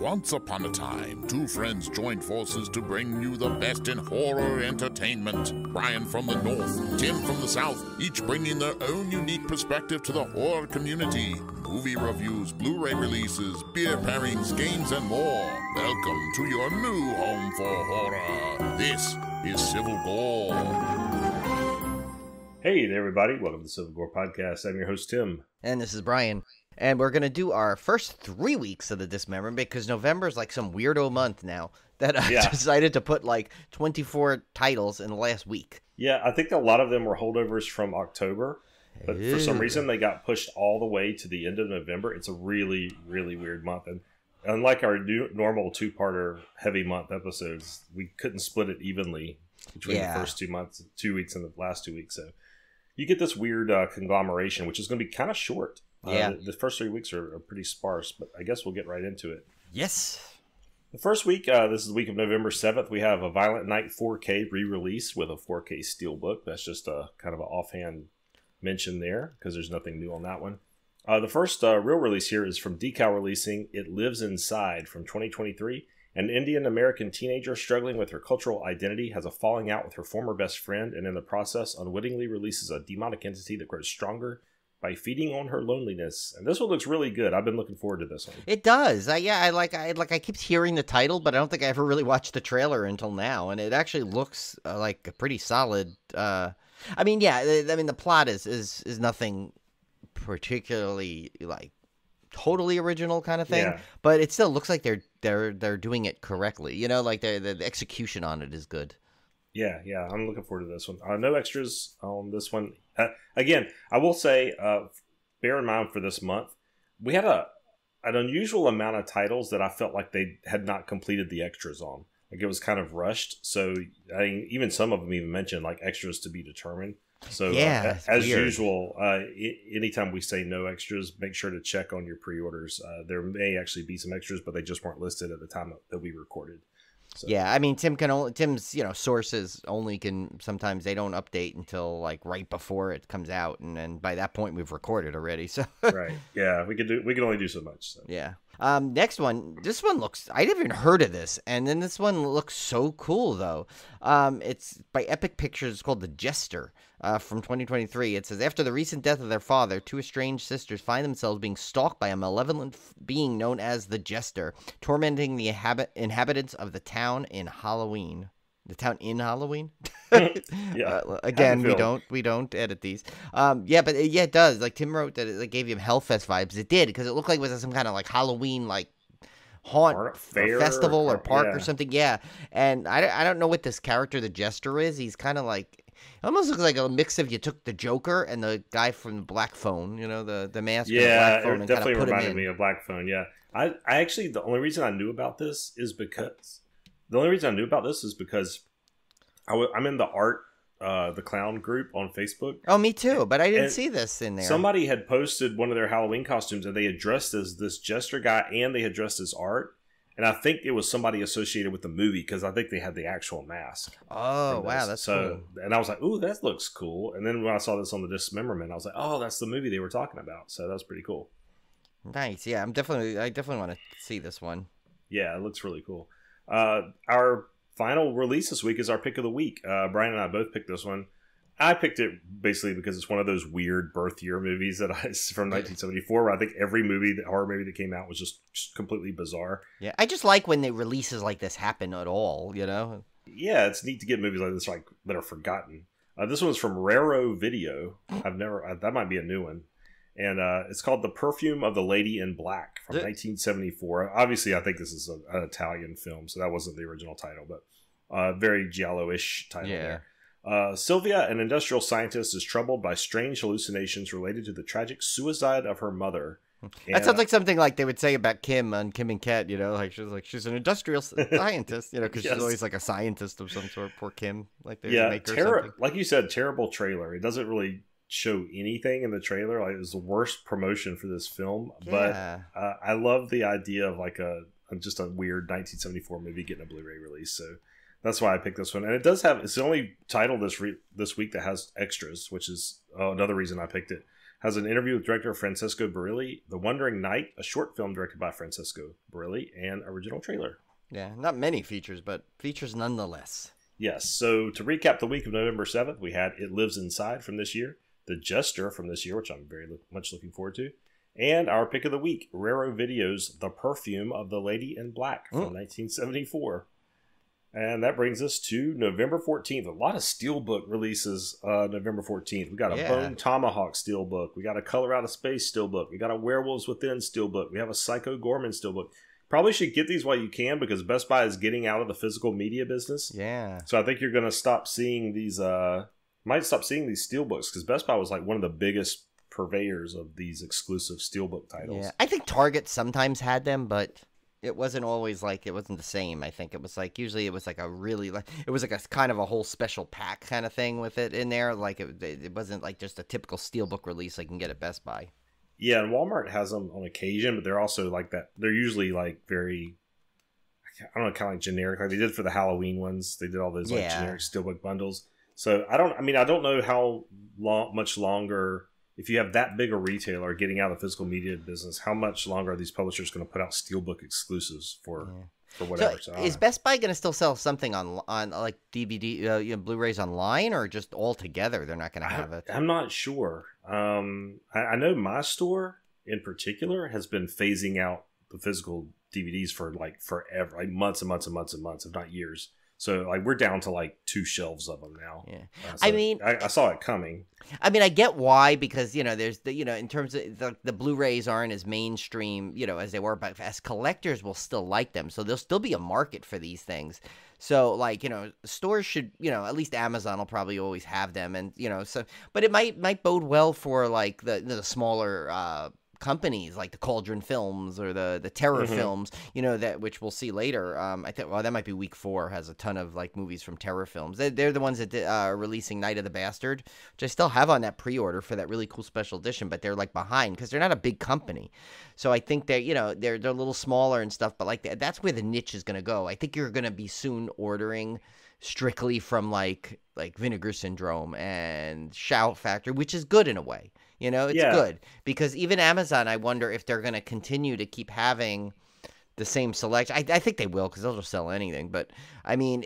Once upon a time, two friends joined forces to bring you the best in horror entertainment. Brian from the north, Tim from the south, each bringing their own unique perspective to the horror community. Movie reviews, Blu-ray releases, beer pairings, games, and more. Welcome to your new home for horror. This is Civil Gore. Hey there, everybody. Welcome to the Civil Gore Podcast. I'm your host, Tim. And this is Brian. And we're going to do our first 3 weeks of the Dismemberment because November is like some weirdo month now that I decided to put like 24 titles in the last week. Yeah, I think a lot of them were holdovers from October, but for some reason they got pushed all the way to the end of November. It's a really, really weird month. And unlike our normal two-parter heavy month episodes, we couldn't split it evenly between the first 2 weeks and the last 2 weeks. So you get this weird conglomeration, which is going to be kind of short. The first 3 weeks are pretty sparse, but I guess we'll get right into it. Yes. The first week, this is the week of November 7th, we have A Violent Night 4K re-release with a 4K steelbook. That's just a kind of an offhand mention there, because there's nothing new on that one. The first real release here is from Decal releasing It Lives Inside from 2023. An Indian-American teenager struggling with her cultural identity has a falling out with her former best friend, and in the process unwittingly releases a demonic entity that grows stronger by feeding on her loneliness. And this one looks really good. I've been looking forward to this one. It does. I keep hearing the title, but I don't think I ever really watched the trailer until now. And it actually looks like a pretty solid. The plot is nothing particularly like totally original kind of thing, but it still looks like they're doing it correctly. You know, like the execution on it is good. Yeah, I'm looking forward to this one. No extras on this one. Again, I will say, bear in mind for this month, we had an unusual amount of titles that I felt like they had not completed the extras on. Like it was kind of rushed. So even some of them even mentioned like extras to be determined. So as usual, anytime we say no extras, make sure to check on your pre-orders. There may actually be some extras, but they just weren't listed at the time that we recorded. So. Yeah, I mean, Tim's sources only can sometimes they don't update until like right before it comes out, and then by that point we've recorded already. So right, yeah, we can only do so much. So. Yeah. Next one. This one looks. I never even heard of this, and then this one looks so cool though. It's by Epic Pictures. It's called The Jester. From 2023. It says, after the recent death of their father, two estranged sisters find themselves being stalked by a malevolent being known as the Jester, tormenting the inhabitants of the town in Halloween. The town in Halloween? Yeah. Again, we don't edit these. It does. Like Tim wrote that it gave you Hellfest vibes. It did, because it looked like it was some kind of like Halloween like haunt fair, or festival or park or something. Yeah. And I don't know what this character, the Jester, is. He's kind of like, almost looks like a mix of you took the Joker and the guy from Black Phone, you know, the mask. Yeah, and the Black Phone, it definitely reminded me of Black Phone. Yeah, I actually the only reason I knew about this is because I'm in the art, the clown group on Facebook. Oh, me too, but I didn't see this in there. Somebody had posted one of their Halloween costumes, and they had dressed as this Jester guy, and they had dressed as Art. And I think it was somebody associated with the movie, because I think they had the actual mask. Oh, wow, that's cool. And I was like, ooh, that looks cool. And then when I saw this on the Dismemberment, I was like, oh, that's the movie they were talking about. So that was pretty cool. Nice. Yeah, I definitely want to see this one. Yeah, it looks really cool. Our final release this week is our pick of the week. Brian and I both picked this one. I picked it basically because it's one of those weird birth year movies from 1974, where I think every horror movie that came out was just completely bizarre. Yeah, I just like when the releases like this happen at all, you know? Yeah, it's neat to get movies like this that are forgotten. This one's from Raro Video. That might be a new one. And it's called The Perfume of the Lady in Black from 1974. Obviously, I think this is an Italian film, so that wasn't the original title, but very giallo-ish title there. Sylvia, an industrial scientist, is troubled by strange hallucinations related to the tragic suicide of her mother. That sounds like something like they would say about Kim on Kim and Ket, you know, like she's an industrial scientist, you know, because she's always like a scientist of some sort. Poor Kim, like they make her something. Like you said, terrible trailer. It doesn't really show anything in the trailer. Like, it was the worst promotion for this film. Yeah. But I love the idea of like just a weird 1974 movie getting a Blu-ray release. So that's why I picked this one. And it's the only title this week that has extras, which is another reason I picked it. has an interview with director Francesco Barilli, The Wandering Knight, a short film directed by Francesco Barilli, and original trailer. Yeah, not many features, but features nonetheless. Yes, so to recap the week of November 7th, we had It Lives Inside from this year, The Jester from this year, which I'm very much looking forward to, and our pick of the week, Raro Video's The Perfume of the Lady in Black from 1974. And that brings us to November 14th. A lot of Steelbook releases November 14th. We got a Bone Tomahawk Steelbook. We got a Color Out of Space Steelbook. We got a Werewolves Within Steelbook. We have a Psycho Gorman Steelbook. Probably should get these while you can because Best Buy is getting out of the physical media business. Yeah. So I think you're going to stop seeing these, might stop seeing these Steelbooks because Best Buy was like one of the biggest purveyors of these exclusive Steelbook titles. Yeah. I think Target sometimes had them, but it wasn't always like, it wasn't the same. I think it was like, usually it was like a really, like, it was like a kind of a whole special pack kind of thing with it in there. Like it wasn't like just a typical Steelbook release like you can get at Best Buy. Yeah, and Walmart has them on occasion, but they're also like that. They're usually like very, I don't know, kind of like generic. Like they did for the Halloween ones. They did all those like generic Steelbook bundles. So I don't know how much longer, if you have that big a retailer getting out of the physical media business, how much longer are these publishers going to put out Steelbook exclusives for whatever? So is Best Buy going to still sell something on like DVD, Blu-rays online, or just all together? They're not going to have it. I'm not sure. I know my store in particular has been phasing out the physical DVDs for like forever, like months and months and months and months, if not years. So like we're down to like 2 shelves of them now. Yeah, so I mean, I saw it coming. I mean, I get why, because there's the in terms of the Blu-rays aren't as mainstream as they were, but as collectors will still like them, so there'll still be a market for these things. So like stores should at least Amazon will probably always have them, and so but it might bode well for like the smaller companies like the Cauldron Films or the Terror Films, that which we'll see later. I think that might be week 4 has a ton of like movies from Terror Films. They're the ones that are releasing Night of the Bastard, which I still have on that pre-order for that really cool special edition, but they're like behind because they're not a big company. So I think they're they're a little smaller and stuff, but like that's where the niche is going to go. I think you're going to be soon ordering strictly from like Vinegar Syndrome and Shout Factory, which is good in a way. It's good because even Amazon, I wonder if they're going to continue to keep having the same selection. I think they will because they'll just sell anything. But I mean,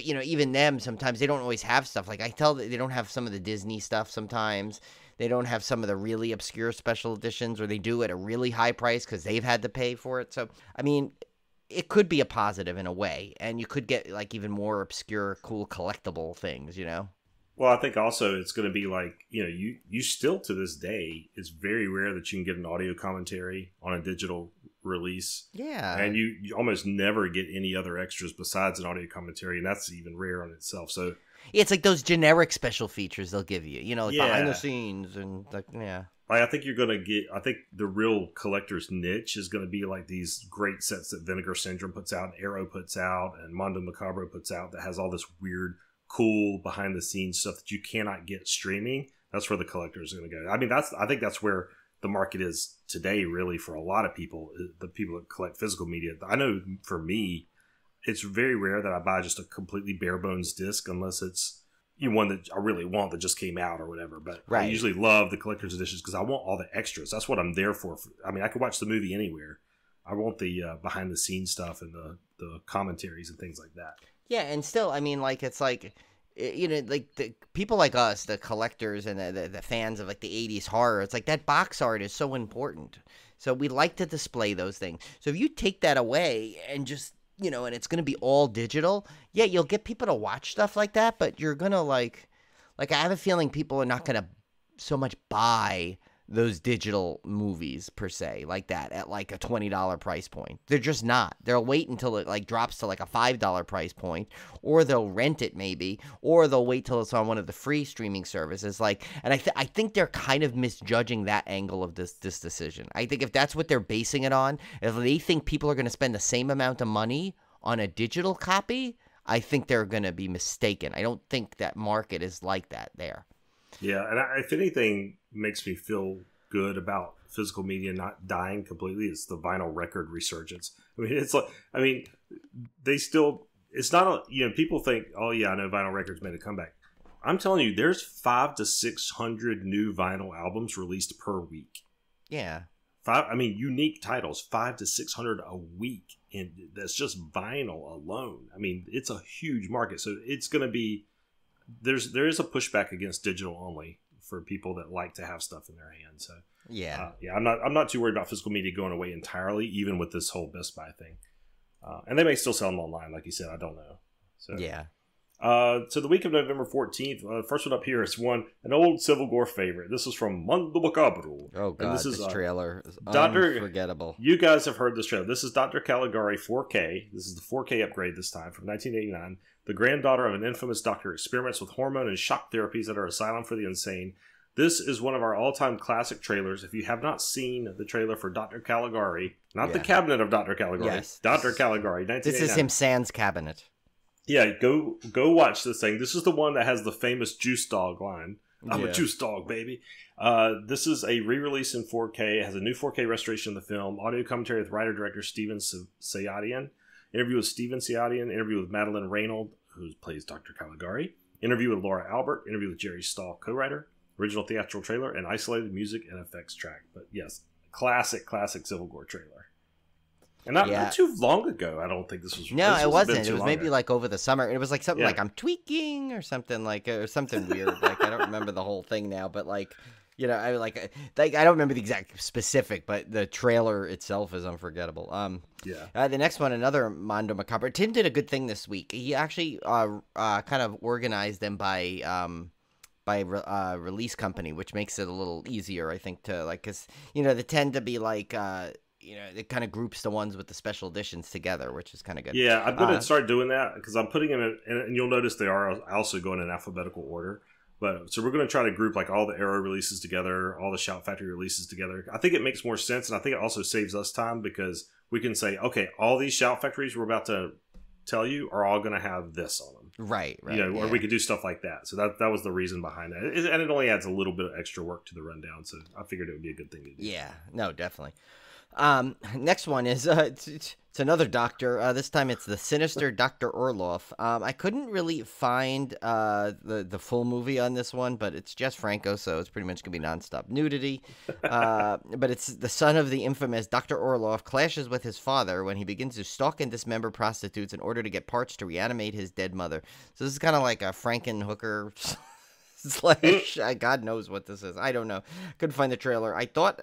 even them, sometimes they don't always have stuff. Like I tell that they don't have some of the Disney stuff sometimes. They don't have some of the really obscure special editions, or they do at a really high price because they've had to pay for it. So, I mean, it could be a positive in a way, and you could get like even more obscure, cool, collectible things, Well, I think also it's going to be like, you still to this day, it's very rare that you can get an audio commentary on a digital release. Yeah. And you almost never get any other extras besides an audio commentary, and that's even rare on itself. So it's like those generic special features they'll give you, like behind the scenes and like, yeah. I think you're going to get, I think the real collector's niche is going to be like these great sets that Vinegar Syndrome puts out, and Arrow puts out, and Mondo Macabro puts out that has all this weird, cool behind the scenes stuff that you cannot get streaming. That's where the collectors are going to go. I mean, I think that's where the market is today, really, for a lot of people, the people that collect physical media. I know for me, it's very rare that I buy just a completely bare bones disc unless it's one that I really want that just came out or whatever. But I usually love the collector's editions because I want all the extras. That's what I'm there for. I mean, I could watch the movie anywhere. I want the behind the scenes stuff and the commentaries and things like that. Yeah, and still, I mean, like it's like like the people like us, the collectors and the fans of like the 80s horror, it's like that box art is so important. So we like to display those things. So if you take that away and just and it's going to be all digital, yeah, you'll get people to watch stuff like that, but you're going to like I have a feeling people are not going to so much buy those digital movies per se like that at like a $20 price point. They're just not. They'll wait until it like drops to like a $5 price point, or they'll rent it maybe, or they'll wait till it's on one of the free streaming services. Like, and I think they're kind of misjudging that angle of this decision. I think if that's what they're basing it on, if they think people are going to spend the same amount of money on a digital copy, I think they're going to be mistaken. I don't think that market is like that there. Yeah, and if anything makes me feel good about physical media not dying completely, it's the vinyl record resurgence. I mean, it's like, they still, it's not, people think, oh yeah, I know vinyl records made a comeback. I'm telling you, there's 500 to 600 new vinyl albums released per week. Yeah. Unique titles, 500 to 600 a week, and that's just vinyl alone. I mean, it's a huge market, so it's going to be there is a pushback against digital only for people that like to have stuff in their hands. So yeah, I'm not too worried about physical media going away entirely, even with this whole Best Buy thing. And they may still sell them online, like you said. I don't know. So yeah. So the week of November 14th, first one up here is an old Civil War favorite. This is from Mundo Macabro. Oh, God, this is, trailer is unforgettable. You guys have heard this trailer. This is Dr. Caligari 4K. This is the 4K upgrade this time from 1989. The granddaughter of an infamous doctor experiments with hormone and shock therapies at her asylum for the insane. This is one of our all-time classic trailers. If you have not seen the trailer for Dr. Caligari, not the cabinet of Dr. Caligari, yes. Dr. Caligari, 1989. This is him sans cabinet. Yeah, go watch this thing. This is the one that has the famous Juice Dog line. I'm a Juice Dog, baby. This is a re-release in 4K. It has a new 4K restoration of the film. Audio commentary with writer-director Steven Sayadian. Interview with Steven Sayadian. Interview with Madeline Reynold, who plays Dr. Caligari. Interview with Laura Albert. Interview with Jerry Stahl, co-writer. Original theatrical trailer and isolated music and effects track. But yes, classic Civil War trailer. And not too long ago, I don't think this was. No, it wasn't. It was maybe ago. like over the summer. It was like something like I'm tweaking or something or something weird. Like I don't remember the whole thing now, but like I don't remember the exact specific, but the trailer itself is unforgettable. The next one, another Mondo Macabre. Tim did a good thing this week. He actually kind of organized them by release company, which makes it a little easier, I think, to like, because they tend to be like it kind of groups the ones with the special editions together, which is kind of good. Yeah, I'm going to start doing that because I'm putting them in, and you'll notice they are also going in alphabetical order. But so we're going to try to group like all the Arrow releases together, all the Shout Factory releases together. I think it makes more sense, and I think it also saves us time because we can say, okay, all these Shout Factories we're about to tell you are all going to have this on them. Right. Or we could do stuff like that. So that was the reason behind that. And it only adds a little bit of extra work to the rundown. So I figured it would be a good thing to do. Yeah, no, definitely. Next one is it's another doctor. This time it's the sinister Dr. Orloff. I couldn't really find the full movie on this one, but it's Jess Franco, so it's pretty much gonna be nonstop nudity. But it's the son of the infamous Dr. Orloff clashes with his father when he begins to stalk and dismember prostitutes in order to get parts to reanimate his dead mother. So this is kind of like a Frankenhooker / God knows what this is. I don't know. Couldn't find the trailer. I thought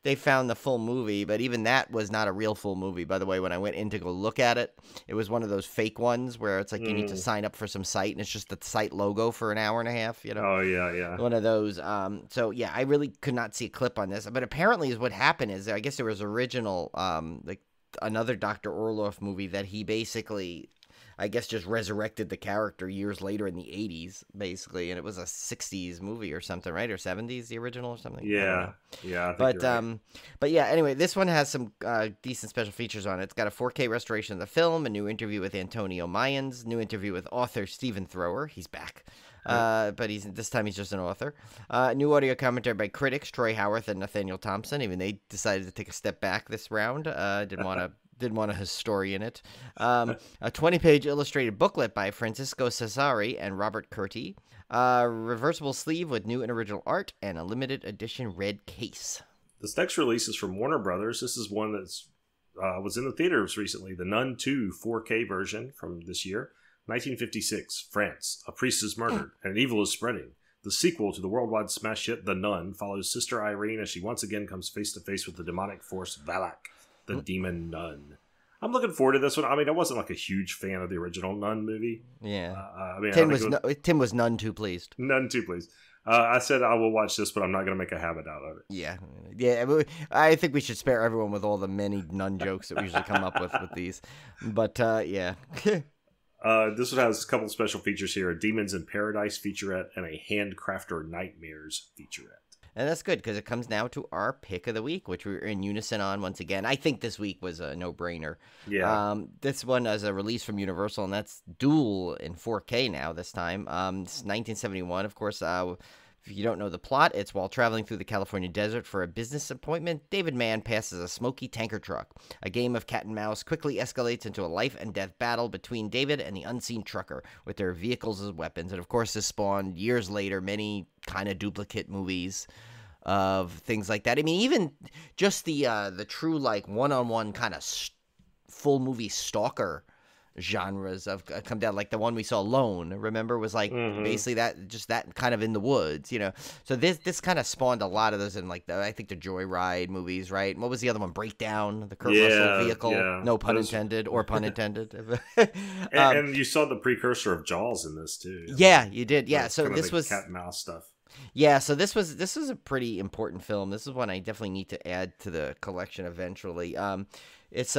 they found the full movie, but even that was not a real full movie. By the way, when I went in to go look at it, it was one of those fake ones where it's like you need to sign up for some site, and it's just the site logo for an hour and a half. Oh yeah. One of those. So yeah, I really could not see a clip on this, but apparently, is what happened is I guess there was original like another Dr. Orloff movie that he basically, I guess, just resurrected the character years later in the 80s, basically, and it was a 60s movie or something, right? Or 70s, the original or something? Yeah. I think but you're right. But yeah, anyway, this one has some decent special features on it. It's got a 4K restoration of the film, a new interview with Antonio Mayans, new interview with author Stephen Thrower. He's back. But this time he's just an author. New audio commentary by critics Troy Howarth and Nathaniel Thompson. Even they decided to take a step back this round. Didn't want a historian it. A 20-page illustrated booklet by Francisco Cesari and Robert Curti. Reversible sleeve with new and original art, and a limited edition red case. This next release is from Warner Brothers. This is one that's was in the theaters recently. The Nun 2 4K version from this year. 1956, France. A priest is murdered, and evil is spreading. The sequel to the worldwide smash hit The Nun follows Sister Irene as she once again comes face to face with the demonic force Valak, the demon nun. I'm looking forward to this one. I mean, I wasn't like a huge fan of the original Nun movie. Yeah. Tim was none too pleased. None too pleased. I said I will watch this, but I'm not going to make a habit out of it. Yeah. I think we should spare everyone with all the many nun jokes that we usually come up with these. But yeah. This one has a couple special features here: a Demons in Paradise featurette and a Handcrafter Nightmares featurette. And that's good because it comes now to our pick of the week, which we're in unison on once again. I think this week was a no-brainer. Yeah. This one is a release from Universal, and that's Duel in 4K now this time. It's 1971, of course. If you don't know the plot, it's while traveling through the California desert for a business appointment, David Mann passes a smoky tanker truck. A game of cat and mouse quickly escalates into a life and death battle between David and the unseen trucker, with their vehicles as weapons. And of course, this spawned years later many kind of duplicate movies of things like that. I mean, even just the true like one-on-one kind of full movie stalker genres of come down, like the one we saw Alone, remember, was like basically that kind of in the woods, you know. So this kind of spawned a lot of those in like I think the Joyride movies, right? And what was the other one? Breakdown, the Kurt Russell vehicle. No pun intended or pun intended. And you saw the precursor of Jaws in this too. Yeah, you did. Yeah, so this was cat and mouse stuff. Yeah, so this was a pretty important film. This is one I definitely need to add to the collection eventually. It's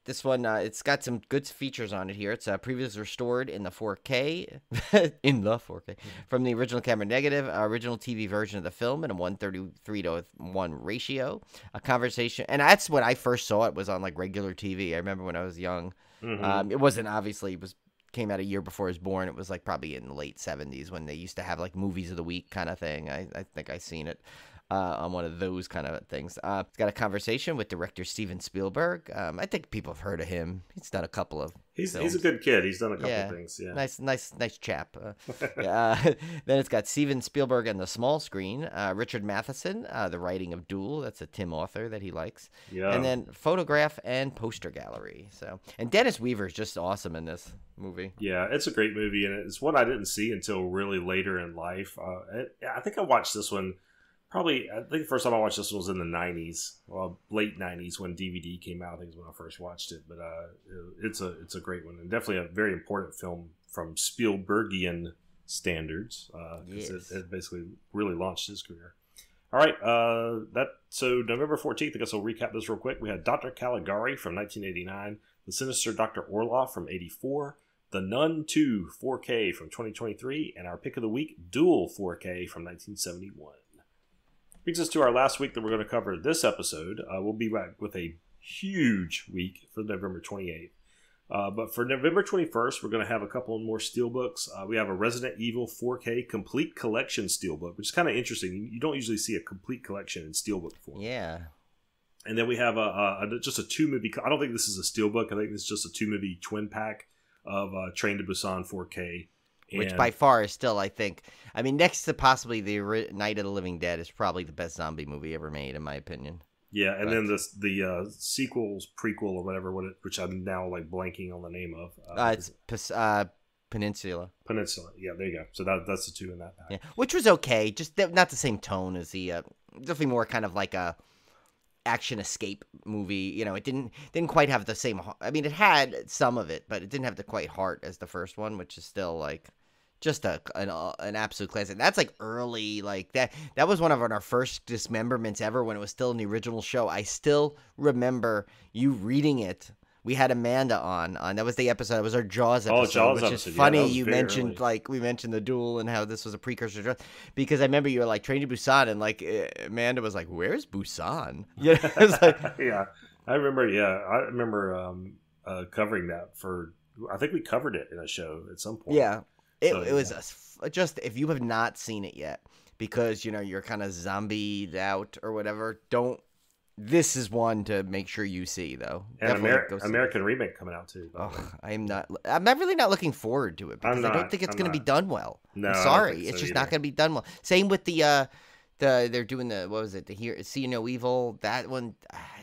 This one, it's got some good features on it here. It's previously restored in the 4K, from the original camera negative, original TV version of the film in a 1:33:1 ratio. A conversation, and that's when I first saw it, was on like regular TV. I remember when I was young. It wasn't, obviously, came out a year before I was born. It was like probably in the late 70s when they used to have like movies of the week kind of thing. I think I seen it on one of those kind of things. It's got a conversation with director Steven Spielberg. I think people have heard of him. He's done a couple of He's a good kid. He's done a couple of things. Yeah, nice chap. Then it's got Steven Spielberg on the small screen. Richard Matheson, the writing of Duel. That's a Tim author that he likes. Yeah. And then photograph and poster gallery. So, and Dennis Weaver is just awesome in this movie. Yeah, it's a great movie, and it's one I didn't see until really later in life. I think I watched this one. I think the first time I watched this one was in the 90s, well, late 90s when DVD came out. I think is when I first watched it. But it's a great one, and definitely a very important film from Spielbergian standards. Yes. It basically really launched his career. All right, so November 14th, I guess I'll recap this real quick. We had Dr. Caligari from 1989, The Sinister Dr. Orloff from 84, The Nun 2 4K from 2023, and our pick of the week, Duel 4K from 1971. Brings us to our last week that we're going to cover this episode. We'll be back with a huge week for November 28th. But for November 21st, we're going to have a couple more steelbooks. We have a Resident Evil 4K Complete Collection steelbook, which is kind of interesting. You don't usually see a complete collection in steelbook form. Yeah. And then we have just a 2-movie. I don't think this is a steelbook. I think this is just a 2-movie twin pack of Train to Busan 4K. Which by far is still, I think, I mean, next to possibly the Night of the Living Dead, is probably the best zombie movie ever made, in my opinion. Yeah, and then the sequels, prequel, or whatever, which I'm now like blanking on the name of. It's Peninsula. Peninsula, yeah, there you go. So that's the 2 in that pack. Yeah, which was okay, just not the same tone as the definitely more kind of like a action escape movie. You know, it didn't quite have the same. I mean, it had some of it, but it didn't have the quite heart as the first one, which is still like just an absolute classic. That's like early, like that was one of our first dismemberments ever when it was still in the original show. I still remember you reading it. We had Amanda on. That was the episode. It was our Jaws episode, which is funny. You mentioned early. We mentioned the Duel and how this was a precursor to Jaws, because I remember you were like Train to Busan, and like Amanda was like, "Where's Busan?" You know, it was like, yeah, I remember. Yeah, I remember covering that for. I think we covered it in a show at some point. Yeah, it was just, if you have not seen it yet, because you know you're kind of zombied out or whatever, don't. This is one to make sure you see, though. And American remake coming out too. I'm really not looking forward to it, because I don't think it's going to be done well. No, I'm sorry, it's just not going to be done well. Same with they're doing the, what was it? See No Evil. That one,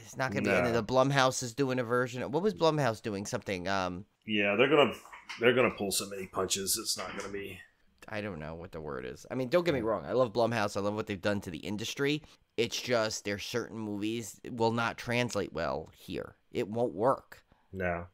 it's not going to be. And the Blumhouse is doing a version. What was Blumhouse doing? Something. Yeah, they're gonna pull so many punches. It's not gonna be. I don't know what the word is. I mean, don't get me wrong. I love Blumhouse. I love what they've done to the industry. It's just there's certain movies will not translate well here. It won't work. No.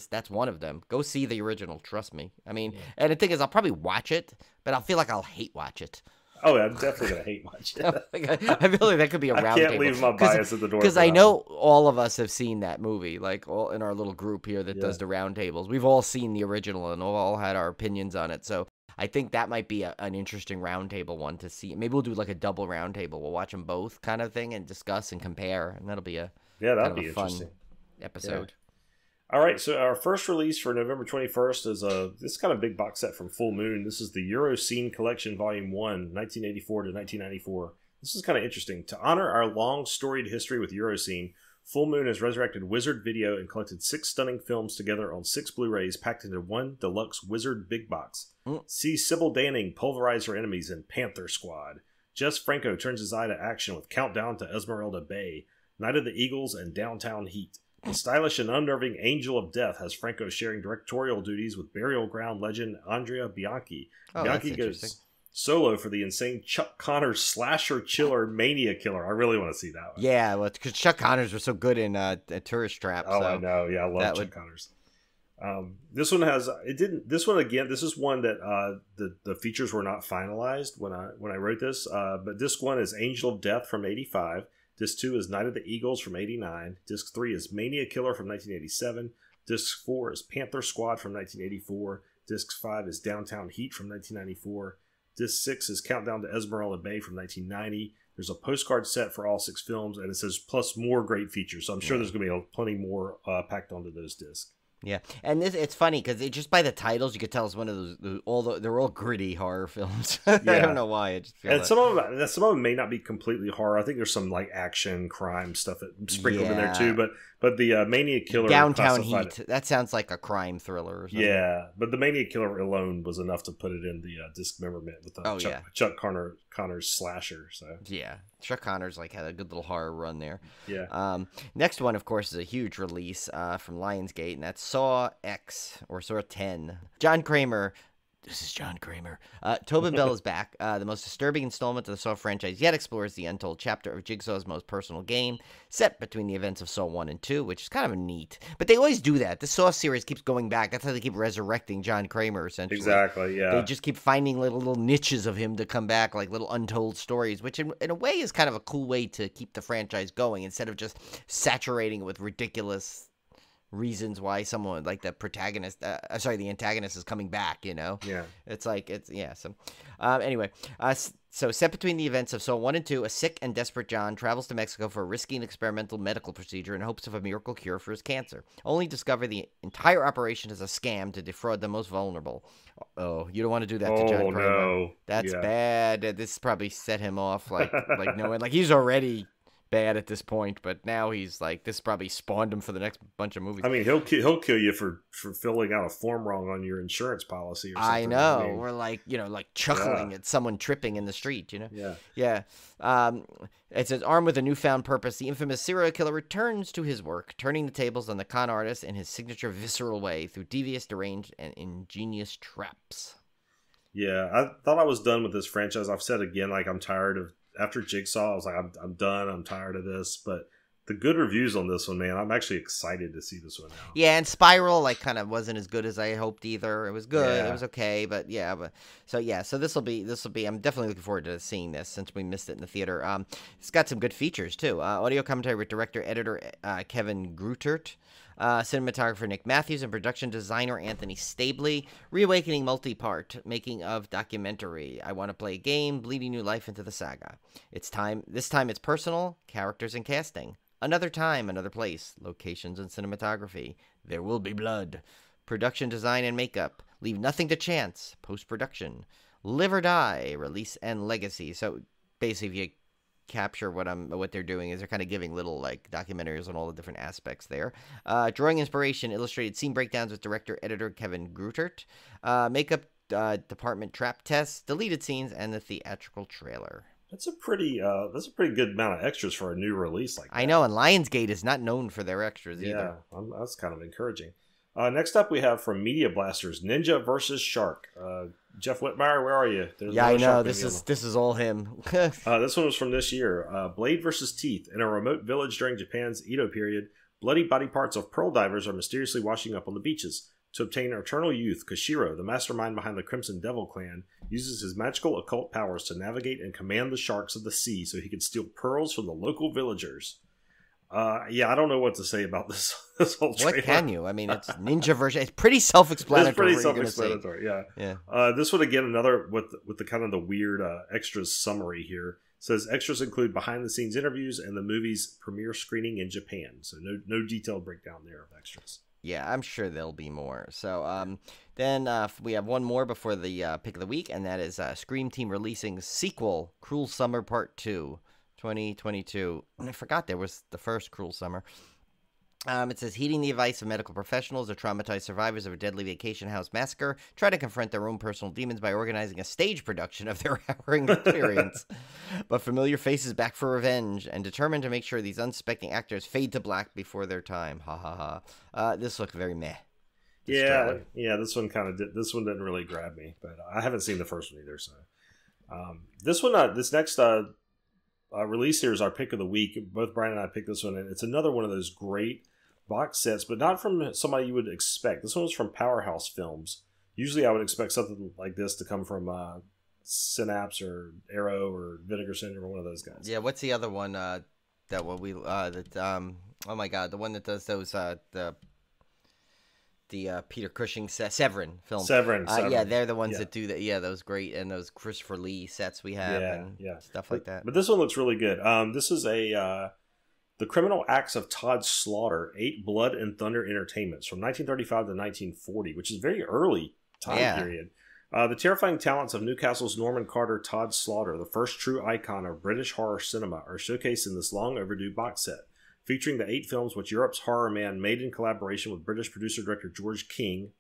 That's one of them. Go see the original. Trust me. I mean, and the thing is, I'll probably watch it, but I'll feel like I'll hate watch it. Oh, I'm definitely gonna hate watch it. I feel like that could be a round table. I can't leave my bias at the door. Because I know all of us have seen that movie, like all in our little group here that does the round tables. We've all seen the original and all had our opinions on it. So I think that might be an interesting round table one to see. Maybe we'll do like a double round table. We'll watch them both kind of thing and discuss and compare, and that'll be that'd be a fun episode. All right, so our first release for November 21st is this kind of big box set from Full Moon. This is the Euro Scene Collection Volume 1, 1984 to 1994. This is kind of interesting. To honor our long storied history with Euroscene, Full Moon has resurrected Wizard Video and collected 6 stunning films together on 6 Blu-rays packed into one deluxe Wizard big box. See Sybil Danning pulverize her enemies in Panther Squad. Jess Franco turns his eye to action with Countdown to Esmeralda Bay, Night of the Eagles, and Downtown Heat. The stylish and unnerving Angel of Death has Franco sharing directorial duties with Burial Ground legend Andrea Bianchi. Bianchi goes solo for the insane Chuck Connors slasher chiller Mania Killer. I really want to see that one. Yeah, well, because Chuck Connors was so good in Tourist Trap. Oh, so I know. Yeah, I love Chuck Connors. This one has This one again. This is one that the features were not finalized when I wrote this. But disc 1 is Angel of Death from '85. Disc 2 is Night of the Eagles from '89. Disc 3 is Mania Killer from 1987. Disc 4 is Panther Squad from 1984. Disc 5 is Downtown Heat from 1994. Disc 6 is Countdown to Esmeralda Bay from 1990. There's a postcard set for all 6 films, and it says plus more great features. So I'm sure there's going to be plenty more packed onto those discs. Yeah, and it's funny because just by the titles you could tell it's one of those. They're all gritty horror films. I don't know why. I just feel and some of them may not be completely horror. I think there's some like action, crime stuff sprinkled in there too. But the Mania Killer, Downtown Heat, that sounds like a crime thriller or something. Yeah, but the Mania Killer alone was enough to put it in the Discmemberment with the Chuck Connors slasher. So yeah, Chuck Connors had a good little horror run there. Yeah. Next one, of course, is a huge release from Lionsgate, and that's Saw X or Saw 10. John Kramer. This is John Kramer. Tobin Bell is back. The most disturbing installment of the Saw franchise yet explores the untold chapter of Jigsaw's most personal game, set between the events of Saw 1 and 2, which is kind of neat. But they always do that. The Saw series keeps going back. That's how they keep resurrecting John Kramer, essentially. Exactly, yeah. They just keep finding little niches of him to come back, like little untold stories, which in a way is kind of a cool way to keep the franchise going, instead of just saturating it with ridiculous reasons why someone like the antagonist is coming back, yeah, anyway, so set between the events of Saw 1 and 2, a sick and desperate John travels to Mexico for a risky and experimental medical procedure in hopes of a miracle cure for his cancer, only to discover the entire operation is a scam to defraud the most vulnerable. Oh, you don't want to do that to John Kramer. No. That's bad. This probably set him off he's already bad at this point, but now he's this probably spawned him for the next bunch of movies. I mean, he'll kill you for filling out a form wrong on your insurance policy or something. I know. Or chuckling at someone tripping in the street, Yeah. It says, armed with a newfound purpose, the infamous serial killer returns to his work, turning the tables on the con artist in his signature visceral way through devious, deranged, and ingenious traps. Yeah, I thought I was done with this franchise. I've said again, I'm tired of. After Jigsaw, I was like, I'm done. I'm tired of this. But the good reviews on this one, man, I'm actually excited to see this one now. Yeah, and Spiral, kind of wasn't as good as I hoped either. It was good. Yeah. It was okay, but so this will be. I'm definitely looking forward to seeing this since we missed it in the theater. It's got some good features too. Audio commentary with director editor Kevin Grutert. Cinematographer Nick Matthews and production designer Anthony Stabley. Reawakening multi-part, making of documentary. I want to play a game, bleeding new life into the saga. This time it's personal, characters and casting. Another time, another place, locations and cinematography. There will be blood. Production design and makeup. Leave nothing to chance. Post-production. Live or die, release and legacy. So basically, if you capture what they're doing is they're kind of giving little documentaries on all the different aspects there. Drawing inspiration, illustrated scene breakdowns with director editor Kevin Grutert, makeup department trap tests, deleted scenes, and the theatrical trailer. That's a pretty good amount of extras for a new release like that. I know, and Lionsgate is not known for their extras either. Yeah, that's kind of encouraging. Next up, we have from Media Blasters, Ninja vs. Shark. Jeff Whitmire, where are you? I know. This is all him. This one was from this year. Blade vs. Teeth. In a remote village during Japan's Edo period, bloody body parts of pearl divers are mysteriously washing up on the beaches. To obtain eternal youth, Koshiro, the mastermind behind the Crimson Devil clan, uses his magical occult powers to navigate and command the sharks of the sea so he can steal pearls from the local villagers. I don't know what to say about this whole trailer. What can you? I mean, it's ninja version. It's pretty self-explanatory. It's pretty self-explanatory, yeah. This one, again, another with the kind of the weird extras summary here. It says, extras include behind-the-scenes interviews and the movie's premiere screening in Japan. So no detailed breakdown there of extras. Yeah, I'm sure there'll be more. So then we have one more before the pick of the week, and that is Scream Team releasing sequel, Cruel Summer Part 2, 2022. And I forgot there was the first Cruel Summer. It says, heeding the advice of medical professionals or traumatized survivors of a deadly vacation house massacre, try to confront their own personal demons by organizing a stage production of their harrowing experience. But familiar faces back for revenge, and determined to make sure these unsuspecting actors fade to black before their time. Ha ha ha. This looked very meh. Yeah. This one kind of did. This one didn't really grab me, but I haven't seen the first one either. So this one, this next release here is our pick of the week. Both Brian and I picked this one, and it's another one of those great box sets, but not from somebody you would expect. This one was from Powerhouse Films. Usually I would expect something like this to come from Synapse or Arrow or Vinegar Syndrome or one of those guys. Yeah, what's the other one oh my god, the one that does those the Peter Cushing Severin films. Severin. Yeah, they're the ones that do that. Yeah, those great, and those Christopher Lee sets we have and stuff like that. But this one looks really good. This is The Criminal Acts of Todd Slaughter, 8 Blood and Thunder Entertainments from 1935 to 1940, which is a very early time period. The terrifying talents of Newcastle's Norman Carter Todd Slaughter, the first true icon of British horror cinema, are showcased in this long overdue box set, featuring the 8 films which Europe's horror man made in collaboration with British producer-director George King,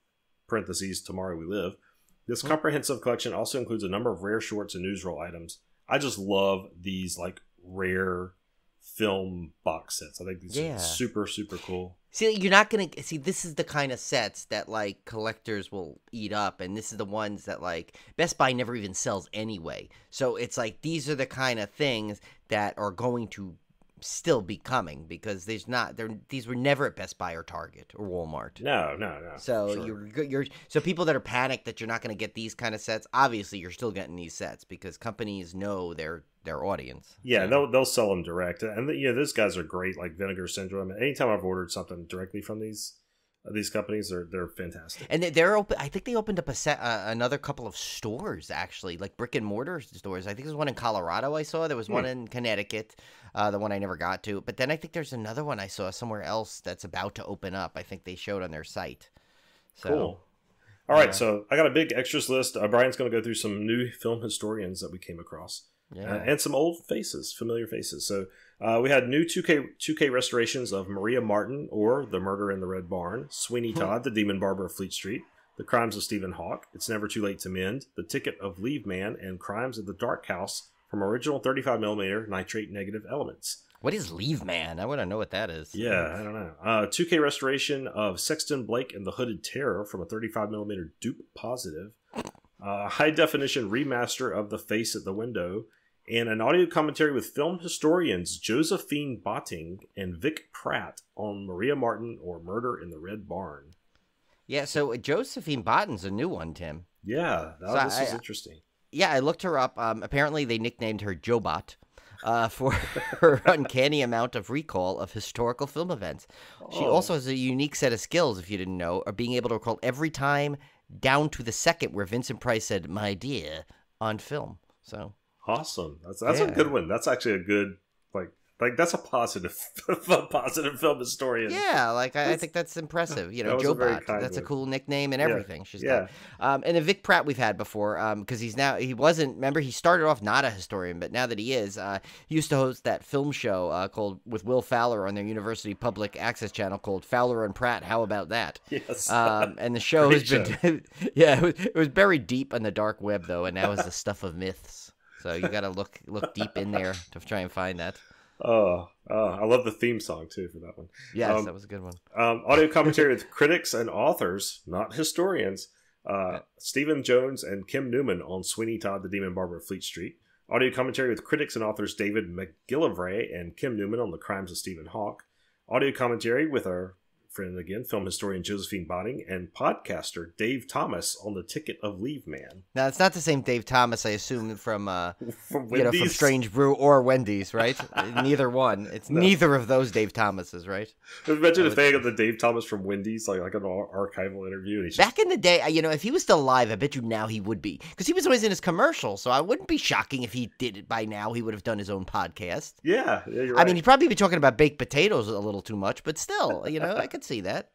parentheses, Tomorrow We Live. This comprehensive collection also includes a number of rare shorts and newsreel items. I just love these, like, rare film box sets. I think these are super, super cool. See, you're not going to... See, this is the kind of sets that, like, collectors will eat up, and this is the ones that, like, Best Buy never even sells anyway. So it's like, these are the kind of things that are going to still be coming, because these were never at Best Buy or Target or Walmart. No. So you're so people that are panicked that you're not going to get these kind of sets, obviously you're still getting these sets because companies know their audience. Yeah, so they'll sell them direct, and those guys are great, like Vinegar Syndrome. Anytime I've ordered something directly from these companies, they're fantastic. And they're open. I think they opened up another couple of stores, actually, like brick and mortar stores. I think there's one in Colorado I saw. There was one in Connecticut, the one I never got to. But then I think there's another one I saw somewhere else that's about to open up. I think they showed on their site. So, cool. All right, so I got a big extras list. Brian's going to go through some new film historians that we came across. And some old faces, familiar faces. So we had new 2K restorations of Maria Martin, or The Murder in the Red Barn, Sweeney Todd, The Demon Barber of Fleet Street, The Crimes of Stephen Hawke, It's Never Too Late to Mend, The Ticket of Leave Man, and Crimes of the Dark House from original 35mm nitrate negative elements. What is Leave Man? I want to know what that is. Yeah, I don't know. 2K restoration of Sexton Blake and the Hooded Terror from a 35mm dupe positive. High definition remaster of The Face at the Window, and an audio commentary with film historians Josephine Botting and Vic Pratt on Maria Martin, or Murder in the Red Barn. Yeah, so Josephine Botting's a new one, Tim. Yeah, this is interesting. Yeah, I looked her up. Apparently, they nicknamed her Jobot for her uncanny amount of recall of historical film events. She also has a unique set of skills, if you didn't know, of being able to recall every time down to the second where Vincent Price said, "My dear," on film. So awesome. That's a good one. That's actually a good, like that's a positive film historian. Yeah, I think that's impressive. Jobot. That's a cool nickname and everything she's got. And then Vic Pratt we've had before, because he wasn't. Remember, he started off not a historian, but now that he is, he used to host that film show called with Will Fowler on their University Public Access channel called Fowler and Pratt. How about that? Yes. And the show has been, it was buried deep on the dark web though, and now is the stuff of myths. So you got to look deep in there to try and find that. I love the theme song too for that one. Yes, that was a good one. Audio commentary with critics and authors, not historians. Stephen Jones and Kim Newman on Sweeney Todd, The Demon Barber of Fleet Street. Audio commentary with critics and authors David McGillivray and Kim Newman on The Crimes of Stephen Hawke. Audio commentary with our friend again, film historian Josephine Botting, and podcaster Dave Thomas on The Ticket of Leave Man. Now, it's not the same Dave Thomas, I assume, from from Strange Brew or Wendy's, right? Neither one. It's neither of those Dave Thomases, right? Imagine if they got the Dave Thomas from Wendy's, like an archival interview. And back in the day, if he was still alive, I bet you now he would be, because he was always in his commercials. So I wouldn't be shocking if he did it by now. He would have done his own podcast. Yeah, you're right. He'd probably be talking about baked potatoes a little too much, but still, I could see that.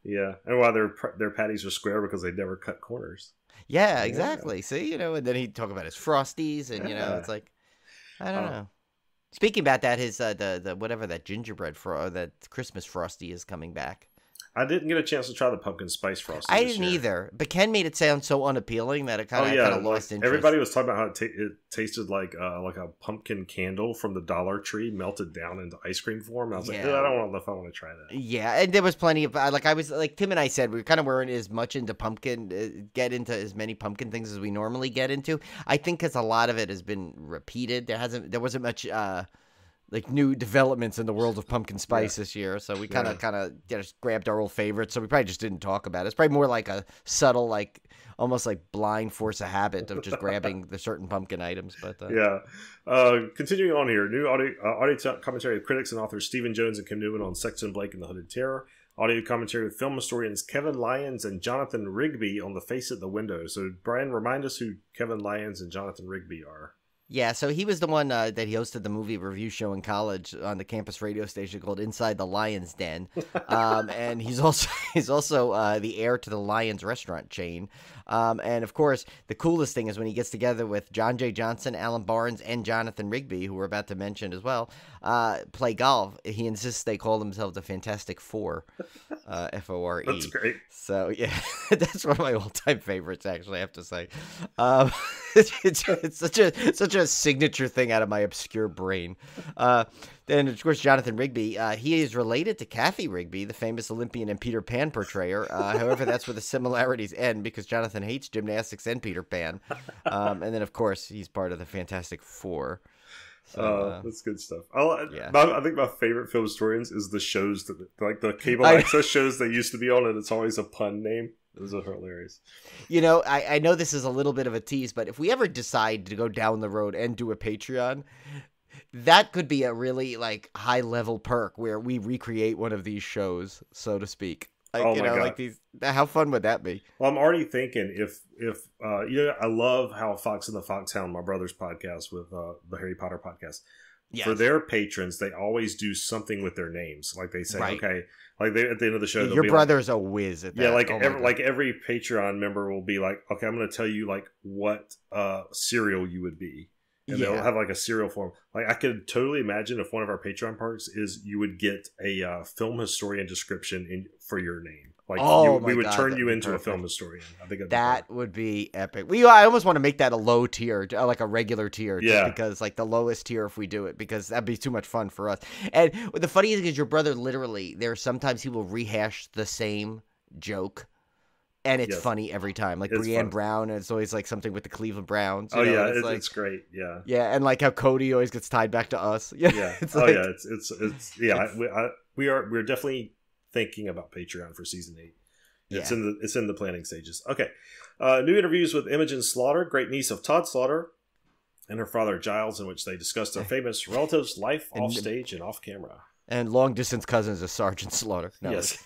Yeah, and why their patties are square because they never cut corners. Yeah, exactly. See, and then he'd talk about his Frosties, and it's like, I don't know. Speaking about that, his the whatever that gingerbread that Christmas Frosty is coming back. I didn't get a chance to try the pumpkin spice frosting. I didn't either, but Ken made it sound so unappealing that it kind of lost interest. Everybody was talking about how it tasted like a pumpkin candle from the Dollar Tree melted down into ice cream form. And I was like, I don't know if I want to try that. Yeah, and there was plenty of Tim and I said we kind of weren't as much into get into as many pumpkin things as we normally get into. I think because a lot of it has been repeated. There wasn't much. Like new developments in the world of pumpkin spice this year, so we kind of just grabbed our old favorites. So we probably just didn't talk about it. It's probably more like a subtle, like almost like blind force of habit of just grabbing the certain pumpkin items. But continuing on here, new audio commentary of critics and authors Stephen Jones and Kim Newman on Sexton Blake and the Hooded Terror. Audio commentary with film historians Kevin Lyons and Jonathan Rigby on The Face at the Window. So Brian, remind us who Kevin Lyons and Jonathan Rigby are. Yeah, so he was the one that he hosted the movie review show in college on the campus radio station called Inside the Lion's Den, and he's also the heir to the Lions restaurant chain. And of course, the coolest thing is when he gets together with John J. Johnson, Alan Barnes, and Jonathan Rigby, who we're about to mention as well, play golf. He insists they call themselves the Fantastic Four, F-O-R-E. That's great. So yeah, that's one of my all-time favorites. Actually, I have to say, it's such a signature thing out of my obscure brain. Then, of course, Jonathan Rigby, he is related to Kathy Rigby, the famous Olympian and Peter Pan portrayer. However, that's where the similarities end because Jonathan hates gymnastics and Peter Pan. And then, of course, he's part of the Fantastic Four. So, that's good stuff. I think my favorite film historians is the shows like the cable access shows they used to be on, and it's always a pun name. Those are hilarious. I know this is a little bit of a tease, but if we ever decide to go down the road and do a Patreon, that could be a really like high level perk where we recreate one of these shows, so to speak. Like, God. like these. How fun would that be? Well, I'm already thinking if I love how Fox and the Foxhound, my brother's podcast with the Harry Potter podcast. Yes. For their patrons, they always do something with their names. Like they say, okay, like at the end of the show, your brother's a whiz at that. Yeah, like every Patreon member will be like, okay, I'm going to tell you like what cereal you would be. And they'll have like a cereal form. Like I could totally imagine if one of our Patreon perks is you would get a film historian description for your name. Like we would turn you into a film historian. I think that would be epic. I almost want to make that a low tier, like a regular tier, just because like the lowest tier if we do it, because that'd be too much fun for us. And the funny thing is, your brother literally, sometimes he will rehash the same joke. And it's funny every time. Like Breanne Brown, and it's always like something with the Cleveland Browns. It's great. Yeah. Yeah, and like how Cody always gets tied back to us. Yeah. We're definitely thinking about Patreon for season 8. It's in the planning stages. Okay. New interviews with Imogen Slaughter, great niece of Todd Slaughter, and her father Giles, in which they discussed their famous relatives' life off stage and off camera. And long-distance cousins of Sergeant Slaughter. No, yes.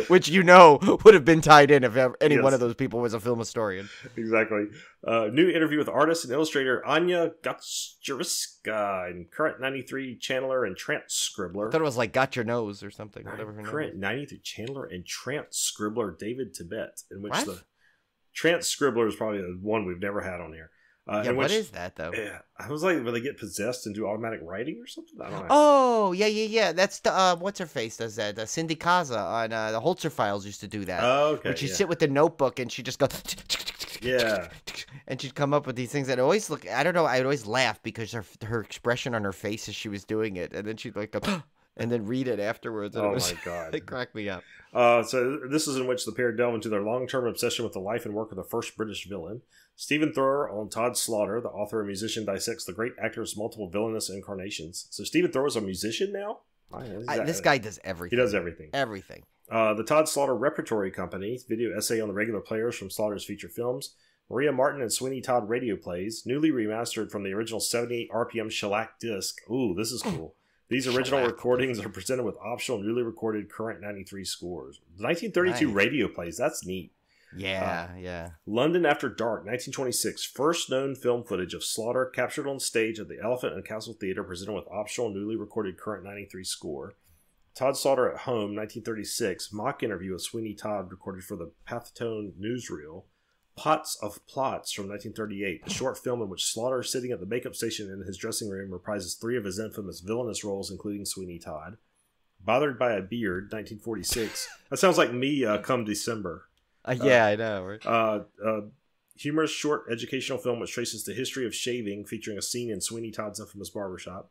Which would have been tied in if any one of those people was a film historian. Exactly. New interview with artist and illustrator Anya Gotcheriska and Current 93 channeler and transcribbler. I thought it was like Got Your Nose or something. Whatever her Current 93 channeler and transcribbler David Tibet, in which the transcribbler is probably the one we've never had on here. What is that, though? Yeah, I was like, will they get possessed and do automatic writing or something? I don't know. Oh, yeah. That's the, what's her face does that? Cindy Kaza on the Holzer Files used to do that. Oh, okay. When she'd sit with the notebook and she'd just go... Yeah. And she'd come up with these things that always look... I don't know, I'd always laugh because her expression on her face as she was doing it. And then she'd like go... and then read it afterwards. And my God. It cracked me up. So this is in which the pair delve into their long-term obsession with the life and work of the first British villain. Stephen Thrower on Todd Slaughter, the author and musician, dissects the great actor's multiple villainous incarnations. So Stephen Thrower is a musician now? This guy does everything. He does everything. Everything. The Todd Slaughter Repertory Company, video essay on the regular players from Slaughter's feature films. Maria Martin and Sweeney Todd radio plays, newly remastered from the original 78 RPM shellac disc. Ooh, this is cool. These original recordings are presented with optional newly recorded Current 93 scores. 1932 radio plays, that's neat. Yeah. London After Dark, 1926. First known film footage of Slaughter captured on stage at the Elephant and Castle Theatre, presented with optional newly recorded Current 93 score. Todd Slaughter at Home, 1936, mock interview of Sweeney Todd recorded for the Pathotone newsreel. Pots of Plots from 1938, the short film in which Slaughter, sitting at the makeup station in his dressing room, reprises 3 of his infamous villainous roles, including Sweeney Todd. Bothered by a Beard, 1946. That sounds like me come December. Yeah, I know. Right? Humorous short educational film which traces the history of shaving, featuring a scene in Sweeney Todd's infamous barbershop.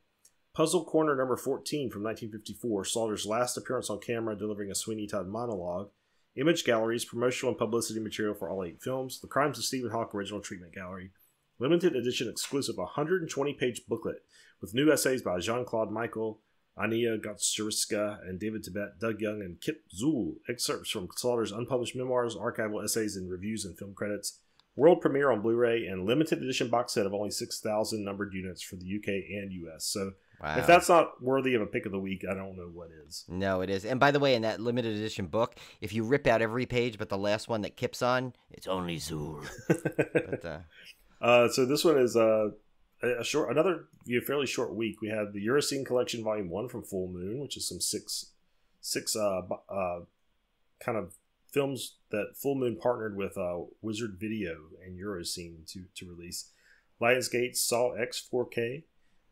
Puzzle Corner number 14 from 1954, Slaughter's last appearance on camera delivering a Sweeney Todd monologue. Image Galleries, promotional and publicity material for all 8 films. The Crimes of Stephen Hawke Original Treatment Gallery. Limited edition exclusive 120-page booklet with new essays by Jean-Claude Michael, Ania Gotszewska, and David Tibet, Doug Young, and Kip Zuhl. Excerpts from Slaughter's unpublished memoirs, archival essays, and reviews and film credits. World premiere on Blu-ray and limited edition box set of only 6,000 numbered units for the UK and US. So Wow. if that's not worthy of a pick of the week, I don't know what is. No, it is. And by the way, in that limited edition book, if you rip out every page but the last one that Kip's on, it's only Zool. So this one is another fairly short week. We had the Euroscene Collection Volume 1 from Full Moon, which is some six kind of films that Full Moon partnered with Wizard Video and Euroscene to release. Lionsgate's Saw X 4K,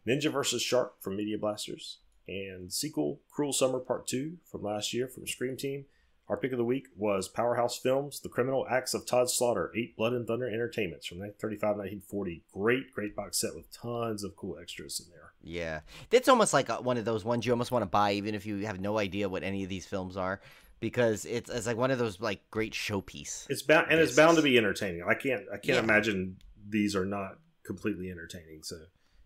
Ninja vs. Shark from Media Blasters, and sequel Cruel Summer Part 2 from last year from Scream Team. Our pick of the week was Powerhouse Films, The Criminal Acts of Todd Slaughter, 8 Blood and Thunder Entertainments from 1935-1940. Great box set with tons of cool extras in there. Yeah. It's almost like one of those ones you almost want to buy even if you have no idea what any of these films are, because it's like one of those like great showpiece. It's bound to be entertaining. I can't imagine these are not completely entertaining, so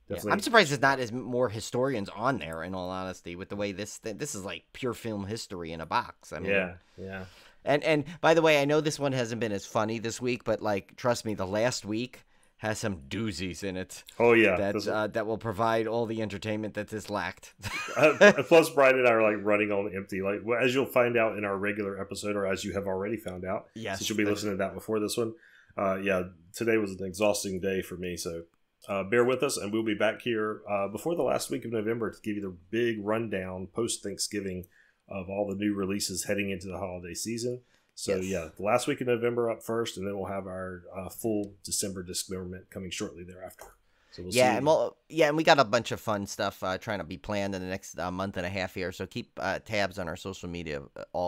definitely. Yeah. I'm surprised there's not as more historians on there, in all honesty, with the way this is like pure film history in a box. I mean, yeah. And by the way, I know this one hasn't been as funny this week, but like, trust me, the last week has some doozies in it. Oh yeah, that will provide all the entertainment that this lacked. Plus, Brian and I are like running on empty. Like, as you'll find out in our regular episode, or as you have already found out, since you'll be listening to that before this one. Today was an exhausting day for me, so bear with us, and we'll be back here before the last week of November to give you the big rundown post-Thanksgiving of all the new releases heading into the holiday season. So, the last week of November up first, and then we'll have our full December Discmemberment coming shortly thereafter. So we'll see. And we got a bunch of fun stuff trying to be planned in the next month and a half here. So keep tabs on our social media,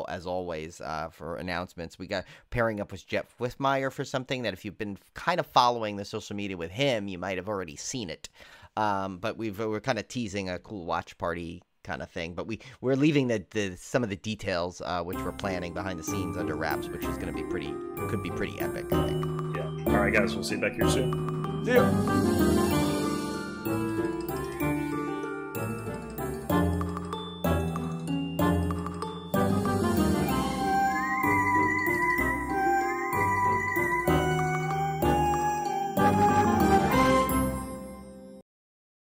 as always, for announcements. We got pairing up with Jeff Whitmire for something that if you've been kind of following the social media with him, you might have already seen it. But we're kind of teasing a cool watch party kind of thing. But we're leaving some of the details which we're planning behind the scenes under wraps, which is going to be could be pretty epic, I think. Yeah. All right, guys. We'll see you back here soon. See ya.